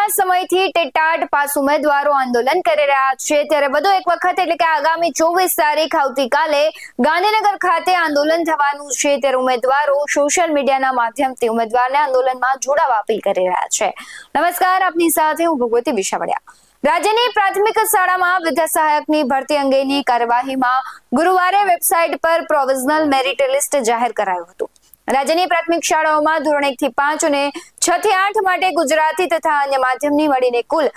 લાંબા સમયથી ટેટાટ પાસ ઉમેદવારો આંદોલન કરી રહ્યા છે ત્યારે વધુ એક વખત એટલે કે આગામી 24 તારીખ આવતીકાલે ગાંધીનગર ખાતે આંદોલન થવાનું છે ત્યારે ઉમેદવારો સોશિયલ મીડિયાના માધ્યમથી ઉમેદવારને આંદોલનમાં જોડાવા અપીલ કરી રહ્યા છે। નમસ્કાર, આપની સાથે હું ભગવતી વિશાવડિયા। રાજ્યની પ્રાથમિક શાળામાં વિદ્યા સહાયકની ભરતી અંગેની કાર્યવાહીમાં ગુરુવારે વેબસાઇટ પર પ્રોવિઝનલ મેરિટ લિસ્ટ જાહેર કરાયું હતું। રાજ્યની પ્રાથમિક શાળાઓમાં ધોરણ 1 થી 5 અને 6 થી 8 માટે ગુજરાતી તથા અન્ય માધ્યમની મળીને કુલ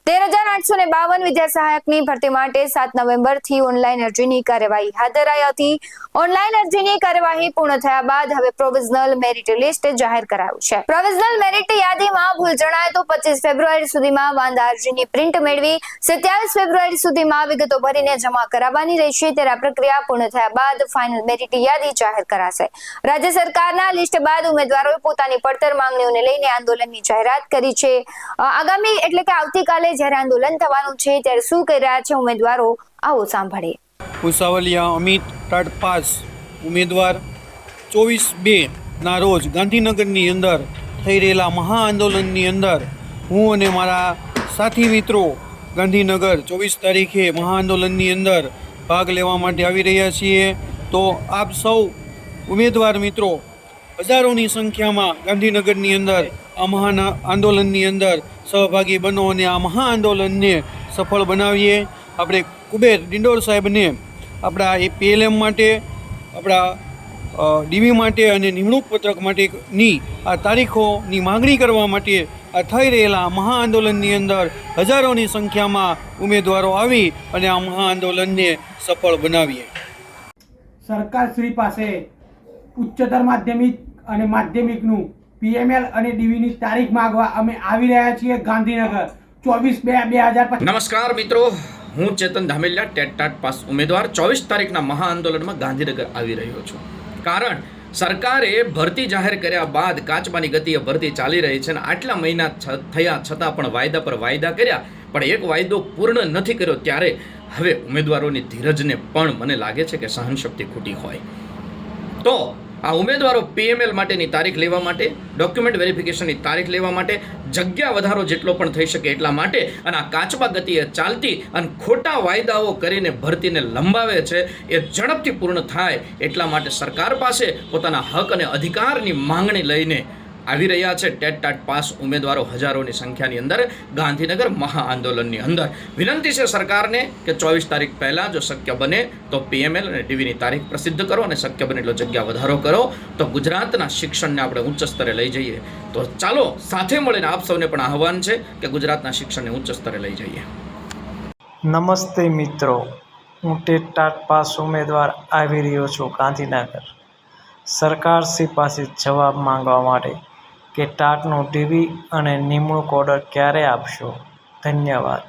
13,852 વિદ્યા સહાયકની ભરતી માટે 7 નવેમ્બરથી ઓનલાઈન અરજીની કાર્યવાહી હાથ ધરાઈ હતી। ઓનલાઈન અરજીની કાર્યવાહી પૂર્ણ થયા બાદ હવે પ્રોવિઝનલ મેરિટ લિસ્ટ જાહેર કરાયું છે। પ્રોવિઝનલ મેરિટ યાદીમાં ભૂલ જણાય તો 25 ફેબ્રુઆરી સુધીમાં વાંધા અરજીની પ્રિન્ટ મેળવી 27 ફેબ્રુઆરી સુધીમાં વિગતો ભરીને જમા કરાવવાની રહેશે ત્યારે આ પ્રક્રિયા પૂર્ણ થયા બાદ ફાઇનલ મેરિટ યાદી જાહેર કરાશે। રાજ્ય સરકારના લિસ્ટ બાદ ઉમેદવારોએ પોતાની પડતર માંગણીઓને લઈને આંદોલનની જાહેરાત કરી છે। આગામી એટલે કે આવતીકાલે જ્યારે આંદોલન થવાનું છે ત્યારે શું કહી રહ્યા છે ઉમેદવારો, આવો સાંભળીએ। ભુસાવલિયા અમિત ટાટ પાસ ઉમેદવાર 24/2 ના રોજ ગાંધીનગરની અંદર થઈ રહેલા મહાઆંદોલનની અંદર હું અને મારા સાથી મિત્રો ગાંધીનગર 24 તારીખે મહાઆંદોલનની અંદર ભાગ લેવા માટે આવી રહ્યા છીએ। તો આપ સૌ ઉમેદવાર મિત્રો હજારોની સંખ્યામાં ગાંધીનગરની અંદર આ મહાન આંદોલનની અંદર સહભાગી બનો અને આ મહાઆંદોલનને સફળ બનાવીએ। આપણે કુબેર ડિંડોર સાહેબને આપણા એ PLM માટે, આપણા DV માટે અને નિમણૂક પત્રક માટેની આ તારીખોની માગણી કરવા માટે આ થઈ રહેલા મહાઆંદોલનની અંદર હજારોની સંખ્યામાં ઉમેદવારો આવી અને આ મહાઆંદોલનને સફળ બનાવીએ। સરકારશ્રી પાસે ઉચ્ચતર માધ્યમિક અને માધ્યમિકનું PML અને DVની તારીખ માંગવા અમે આવી રહ્યા છીએ ગાંધીનગર 24/2/2025। નમસ્કાર મિત્રો, હું ચેતન ધામેલિયા ટેટાટ પાસ ઉમેદવાર 24 તારીખના મહાઆંદોલનમાં ગાંધીનગર આવી રહ્યો છું। કારણ સરકારે ભરતી જાહેર કર્યા બાદ કાચબાની ગતિએ ભરતી ચાલી રહી છે અને આટલા મહિના થયા છતાં પણ વાયદા પર વાયદા કર્યા પણ એક વાયદો પૂર્ણ નથી કર્યો ત્યારે હવે ઉમેદવારોની ધીરજને પણ મને લાગે છે કે સહનશક્તિ ખૂટી હોય। તો આ ઉમેદવારો PML માટેની તારીખ લેવા માટે, ડોક્યુમેન્ટ વેરિફિકેશનની તારીખ લેવા માટે, જગ્યા વધારો જેટલો પણ થઈ શકે એટલા માટે અને આ કાચબા ગતિએ ચાલતી અને ખોટા વાયદાઓ કરીને ભરતીને લંબાવે છે એ ઝડપથી પૂર્ણ થાય એટલા માટે સરકાર પાસે પોતાના હક અને અધિકારની માંગણી લઈને આવી રહ્યા છે ટેટાટ પાસ ઉમેદવારો હજારોની સંખ્યાની અંદર ગાંધીનગર મહાઆંદોલનની અંદર। વિનંતી છે સરકારને કે 24 તારીખ પહેલાં જો શક્ય બને તો PML અને DVની તારીખ પ્રસિદ્ધ કરો અને શક્ય બને એટલો જગ્યા વધારો કરો તો ગુજરાતના શિક્ષણને આપણે ઉચ્ચ સ્તરે લઈ જઈએ। તો ચાલો સાથે મળીને આપ સૌને પણ આહવાન છે કે ગુજરાતના શિક્ષણને ઉચ્ચ સ્તરે લઈ જઈએ। નમસ્તે મિત્રો, હું ટેટાટ પાસ ઉમેદવાર આવી રહ્યો છું ગાંધીનગર સરકારશ્રી પાસે જવાબ માંગવા માટે કે ટાટનો DV અને નિમણૂક ઓર્ડર ક્યારે આપશો? ધન્યવાદ।